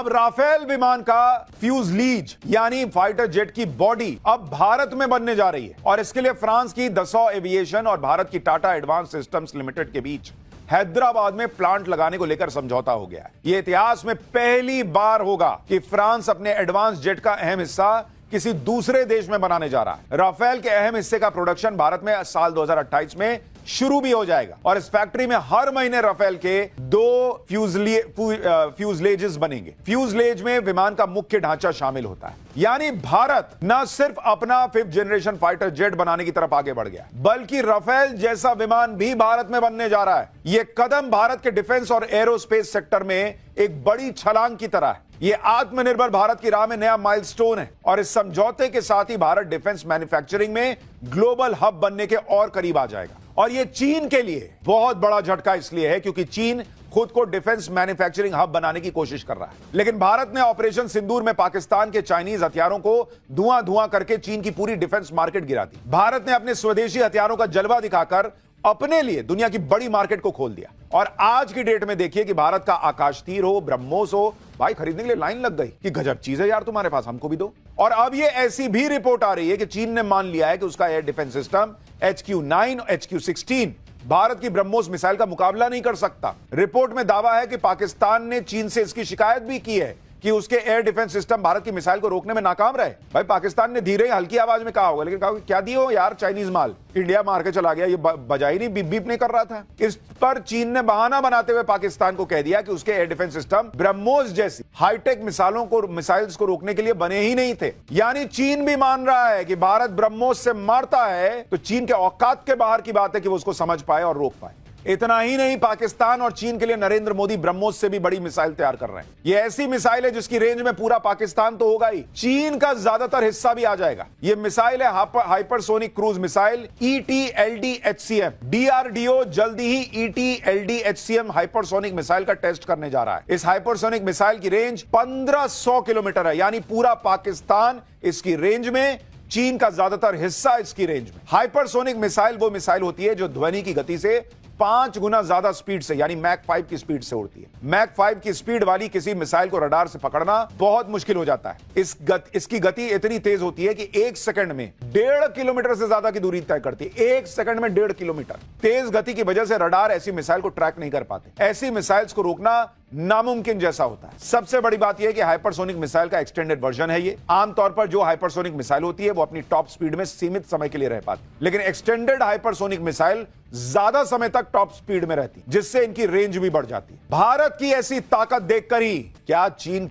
अब राफेल विमान का फ्यूजलीज यानी फाइटर जेट की बॉडी अब भारत में बनने जा रही है और इसके लिए फ्रांस की दसॉ एविएशन और भारत की टाटा एडवांस सिस्टम्स लिमिटेड के बीच हैदराबाद में प्लांट लगाने को लेकर समझौता हो गया है। यह इतिहास में पहली बार होगा कि फ्रांस अपने एडवांस जेट का अहम हिस्सा किसी दूसरे देश में बनाने जा रहा है। राफेल के अहम हिस्से का प्रोडक्शन भारत में साल 2028 में शुरू भी हो जाएगा और इस फैक्ट्री में हर महीने राफेल के 2 फ्यूजलेजेस बनेंगे। फ्यूजलेज में विमान का मुख्य ढांचा शामिल होता है, यानी भारत न सिर्फ अपना 5th जनरेशन फाइटर जेट बनाने की तरफ आगे बढ़ गया, बल्कि राफेल जैसा विमान भी भारत में बनने जा रहा है। यह कदम भारत के डिफेंस और एरोस्पेस सेक्टर में एक बड़ी छलांग की तरह है। यह आत्मनिर्भर भारत की राह में नया माइलस्टोन है और इस समझौते के साथ ही भारत डिफेंस मैन्युफैक्चरिंग में ग्लोबल हब बनने के और करीब आ जाएगा। और यह चीन के लिए बहुत बड़ा झटका इसलिए है क्योंकि चीन खुद को डिफेंस मैन्युफैक्चरिंग हब बनाने की कोशिश कर रहा है, लेकिन भारत ने ऑपरेशन सिंदूर में पाकिस्तान के चाइनीज हथियारों को धुआं करके चीन की पूरी डिफेंस मार्केट गिरा दी। भारत ने अपने स्वदेशी हथियारों का जलवा दिखाकर अपने लिए दुनिया की बड़ी मार्केट को खोल दिया और आज की डेट में देखिए कि भारत का आकाश तीर हो, ब्रह्मोस हो, भाई खरीदने के लिए लाइन लग गई कि गजब चीज है यार, तुम्हारे पास हमको भी दो। और अब ये ऐसी भी रिपोर्ट आ रही है कि चीन ने मान लिया है कि उसका एयर डिफेंस सिस्टम HQ-9 और HQ-16 भारत की ब्रह्मोस मिसाइल का मुकाबला नहीं कर सकता। रिपोर्ट में दावा है कि पाकिस्तान ने चीन से इसकी शिकायत भी की है कि उसके एयर डिफेंस सिस्टम भारत की मिसाइल को रोकने में नाकाम रहे। भाई पाकिस्तान ने धीरे हल्की आवाज में कहा होगा, लेकिन कहा क्या दियो यार चाइनीज माल, इंडिया मार के चला गया, ये बजा ही नहीं, बीप बीप नहीं कर रहा था। इस पर चीन ने बहाना बनाते हुए पाकिस्तान को कह दिया कि उसके एयर डिफेंस सिस्टम ब्रह्मोस जैसी हाईटेक मिसाइल्स को रोकने के लिए बने ही नहीं थे। यानी चीन भी मान रहा है कि भारत ब्रह्मोस से मारता है तो चीन के औकात के बाहर की बात है कि वो उसको समझ पाए और रोक पाए। इतना ही नहीं, पाकिस्तान और चीन के लिए नरेंद्र मोदी ब्रह्मोस से भी बड़ी मिसाइल तैयार कर रहे हैं। यह ऐसी मिसाइल है जिसकी रेंज में पूरा पाकिस्तान तो होगा ही, चीन का ज्यादातर हिस्सा भी आ जाएगा। यह मिसाइल है hypersonic cruise missile ET-LD-HCM। DRDO जल्दी ही ET-LD-HCM हाइपरसोनिक मिसाइल का टेस्ट करने जा रहा है। इस हाइपरसोनिक मिसाइल की रेंज 1500 किलोमीटर है, यानी पूरा पाकिस्तान इसकी रेंज में, चीन का ज्यादातर हिस्सा इसकी रेंज में। हाइपरसोनिक मिसाइल वो मिसाइल होती है जो ध्वनि की गति से 5 गुना ज्यादा स्पीड से यानी मैक 5 की स्पीड से उड़ती है। मैक 5 की स्पीड वाली किसी मिसाइल को रडार से पकड़ना बहुत मुश्किल हो जाता है। इसकी गति इतनी तेज होती है कि 1 सेकंड में 1.5 किलोमीटर से ज्यादा की दूरी तय करती है। 1 सेकंड में 1.5 किलोमीटर। तेज गति की वजह से रडार ऐसी मिसाइल को ट्रैक नहीं कर पाते। ऐसी मिसाइल्स को रोकना नामुमकिन जैसा होता है। सबसे बड़ी बात यह है कि हाइपरसोनिक मिसाइल का एक्सटेंडेड वर्जन है ये। आमतौर पर जो हाइपरसोनिक मिसाइल होती है वो अपनी टॉप स्पीड में सीमित समय के लिए रह पाती, लेकिन एक्सटेंडेड हाइपरसोनिक मिसाइल ज्यादा समय तक टॉप स्पीड में रहती, जिससे इनकी रेंज भी बढ़ जाती है। भारत की ऐसी ताकत देखकर ही क्या चीन